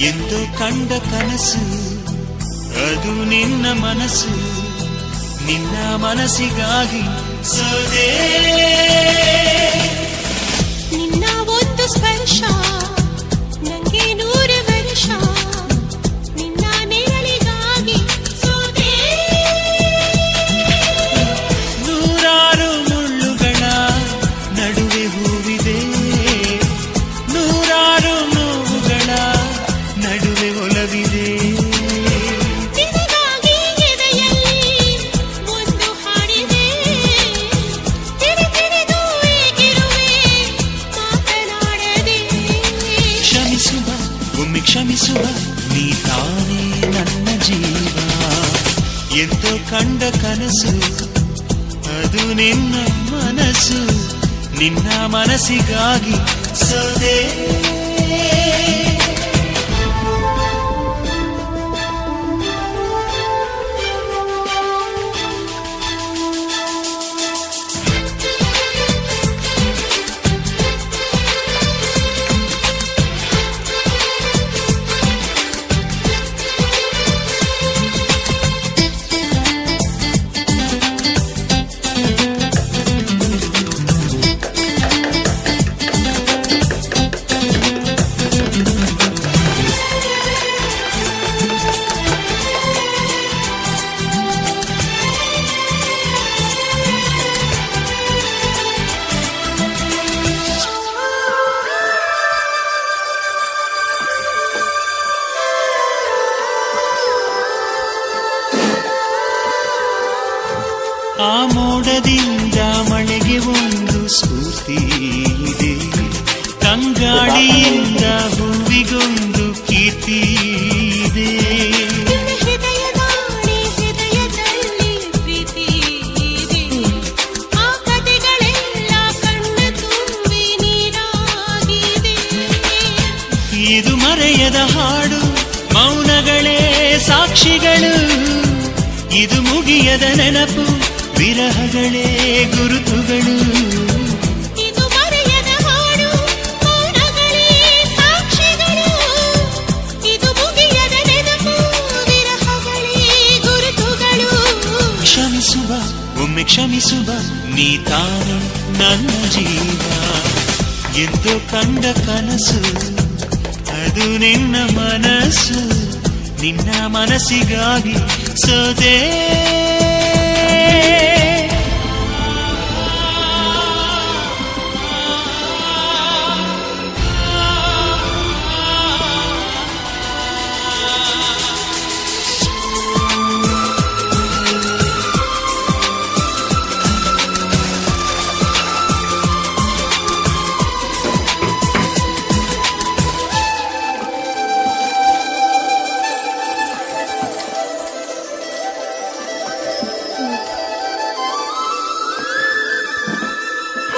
ಎಂದೋ ಕಂಡ ಕನಸು ಅದು ನಿನ್ನ ಮನಸ್ಸು, ನಿನ್ನ ಮನಸ್ಸಿಗಾಗಿ ಸೋದೆ. ನಿನ್ನ ಒಂದು ಸ್ಪರ್ಶ ನಂಗೆ 100 ವರ್ಷ, ನಿನ್ನ ನೆರಳಿಗಾಗಿ ಸೋದೆ. ನೂರಾರು ಮುಳ್ಳುಗಳ ನಡುವೆ ಹೂವಿದೆ, ನೂರಾರು ನೋವುಗಳ ನಡುವೆ ಒಲವಿದೆ. ನಿನಗಾಗಿ ಎದೆಯಲ್ಲಿ ಒಂದು ಹಾಡಿದೆ, ತಿರಿದು ಏಗಿರುವೆ ಮಾತನಾಡದೆ. ಕ್ಷಮಿಸುವ ಒಮ್ಮೆ ಕ್ಷಮಿಸುವ, ನೀ ತಾನೇ ನನ್ನ ಜೀವ. ಎಂತೋ ಕಂಡ ಕನಸು ಅದು ನಿನ್ನ ಮನಸ್ಸು, ನಿನ್ನ ಮನಸ್ಸಿಗಾಗಿ ಸೋದೆ. ಆ ಮೋಡದಿಂದ ಮಳೆಗೆ ಒಂದು ಸ್ಫೂರ್ತಿ ಇದೆ, ತಂಗಾಳಿಯಿಂದ ಹೂವಿಗೊಂದು ಕೀರ್ತಿ ಇದೆ. ಹೃದಯದಾಣೆ ಹೃದಯದಲ್ಲಿ ಪ್ರೀತಿ ಇದೆ, ಆ ಕಥೆಗಳೆಲ್ಲ ಕಣ್ಣ ತುಂಬಿ ನೀರಾಗಿದೆ. ಇದು ಮರೆಯದ ಹಾಡು, ಮೌನಗಳೇ ಸಾಕ್ಷಿಗಳು. ಇದು ಮುಗಿಯದ ನೆನಪು, ವಿರಹಗಳೇ ಗುರುತುಗಳು. ಇದು ಮರೆಯದ ಹಾಡು, ಮೌನಗಳೇ ಸಾಕ್ಷಿಗಳು. ಇದು ಮುಗಿಯದ ನೆನಪು, ವಿರಹಗಳೇ ಗುರುತುಗಳು. ಕ್ಷಮಿಸುವ ಒಮ್ಮೆ ಕ್ಷಮಿಸುವ, ನೀ ತಾನು ನನ್ನ ಜೀವ. ಎಂತೋ ಕಂಡ ಕನಸು ಅದು ನಿನ್ನ ಮನಸ್ಸು, ನಿನ್ನ ಮನಸ್ಸಿಗಾಗಿ ಸೋದೆ.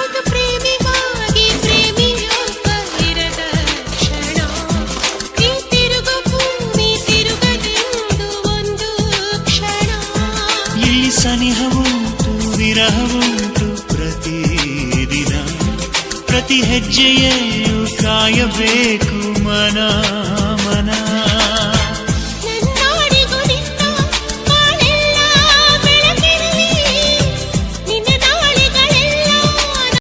ಒಂದು ಪ್ರೇಮಿಗಾಗಿ ಪ್ರೇಮಿಯೊಬ್ಬ ಇರದ ಕ್ಷಣ, ಈ ತಿರುಗು ಭೂಮಿ ತಿರುಗದೆಂದು ಒಂದು ಕ್ಷಣ. ಇಲ್ಲಿ ಸನಿಹವುಂಟು ವಿರಹವುಂಟು ಪ್ರತಿದಿನ, ಪ್ರತಿ ಹೆಜ್ಜೆಯಲ್ಲೂ ಕಾಯಬೇಕು ಮನ.